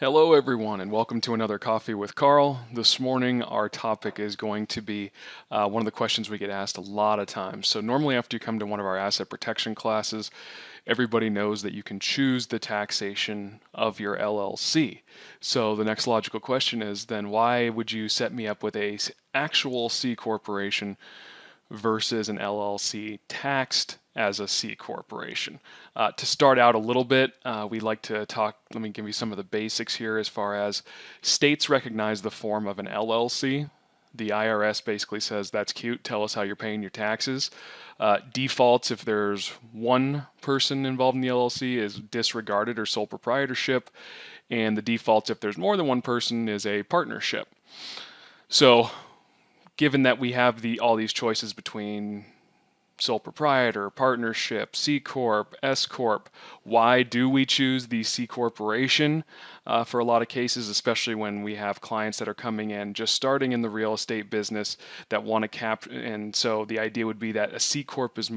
Hello, everyone, and welcome to another Coffee with Carl. This morning, our topic is going to be one of the questions we get asked a lot of times. So normally after you come to one of our asset protection classes, everybody knows that you can choose the taxation of your LLC. So the next logical question is then why would you set me up with a actual C corporation versus an LLC taxed as a C corporation? To start out a little bit, we like to talk, let me give you some of the basics here as far as states recognize the form of an LLC. The IRS basically says, that's cute, tell us how you're paying your taxes. Defaults, if there's one person involved in the LLC, is disregarded or sole proprietorship. And the defaults, if there's more than one person, is a partnership. So given that we have all these choices between sole proprietor, partnership, C Corp, S Corp, why do we choose the C corporation for a lot of cases, especially when we have clients that are coming in just starting in the real estate business that want to capture? And so the idea would be that a C Corp is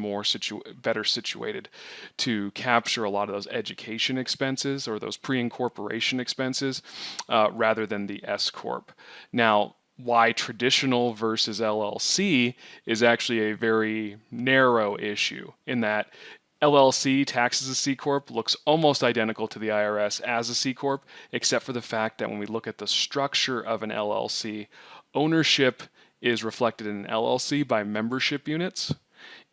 better situated to capture a lot of those education expenses or those pre-incorporation expenses rather than the S Corp. Now, why traditional versus LLC is actually a very narrow issue in that LLC taxes a C Corp looks almost identical to the IRS as a C Corp, except for the fact that when we look at the structure of an LLC, ownership is reflected in an LLC by membership units,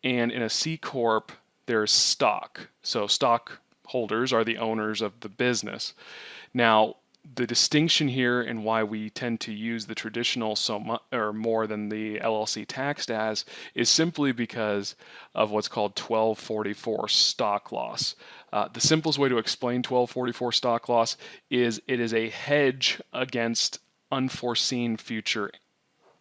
and in a C Corp, there's stock. So stockholders are the owners of the business. Now, the distinction here and why we tend to use the traditional so much or more than the LLC taxed as is simply because of what's called 1244 stock loss. The simplest way to explain 1244 stock loss is it is a hedge against unforeseen future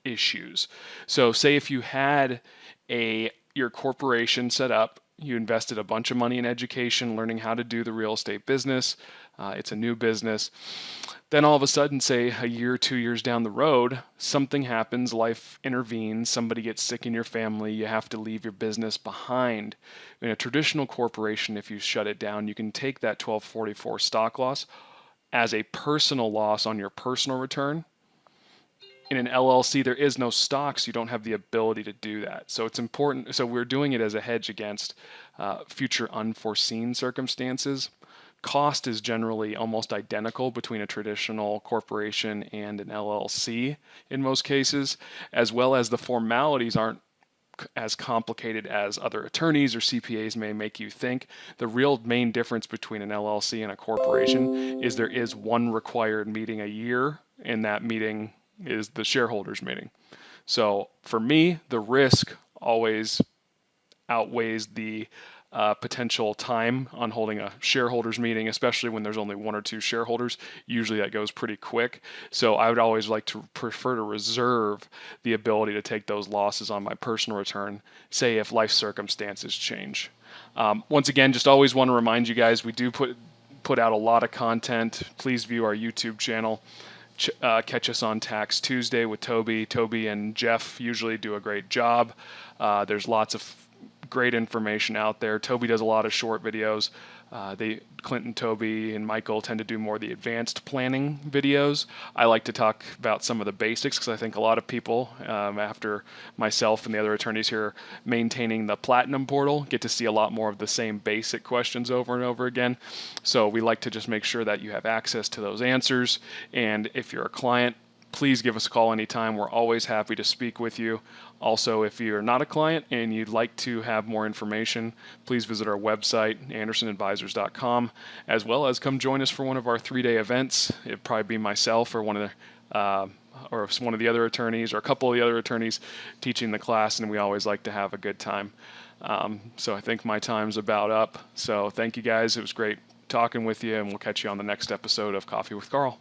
issues. So say if you had your corporation set up, you invested a bunch of money in education, learning how to do the real estate business. It's a new business. Then all of a sudden, say a year, 2 years down the road, something happens, life intervenes, somebody gets sick in your family, you have to leave your business behind. In a traditional corporation, if you shut it down, you can take that 1244 stock loss as a personal loss on your personal return. In an LLC, there is no stocks. You don't have the ability to do that. So it's important. So we're doing it as a hedge against future unforeseen circumstances. Cost is generally almost identical between a traditional corporation and an LLC in most cases, as well as the formalities aren't as complicated as other attorneys or CPAs may make you think. The real main difference between an LLC and a corporation is there is one required meeting a year, and that meeting is the shareholders meeting. So for me, the risk always outweighs the potential time on holding a shareholders meeting, especially when there's only one or two shareholders. Usually that goes pretty quick. So I would always like to prefer to reserve the ability to take those losses on my personal return, say if life circumstances change. Once again, just always want to remind you guys, we do put out a lot of content. Please view our YouTube channel. Catch us on Tax Tuesday with Toby. Toby and Jeff usually do a great job. There's lots of great information out there. Toby does a lot of short videos. Clinton, Toby, and Michael tend to do more of the advanced planning videos. I like to talk about some of the basics because I think a lot of people, after myself and the other attorneys here maintaining the Platinum portal, get to see a lot more of the same basic questions over and over again. So we like to just make sure that you have access to those answers. And if you're a client, please give us a call anytime. We're always happy to speak with you. Also, if you're not a client and you'd like to have more information, please visit our website, andersonadvisors.com, as well as come join us for one of our 3-day events. It'd probably be myself or one of the other attorneys or a couple of the other attorneys teaching the class, and we always like to have a good time. So I think my time's about up. So thank you guys. It was great talking with you, and we'll catch you on the next episode of Coffee with Carl.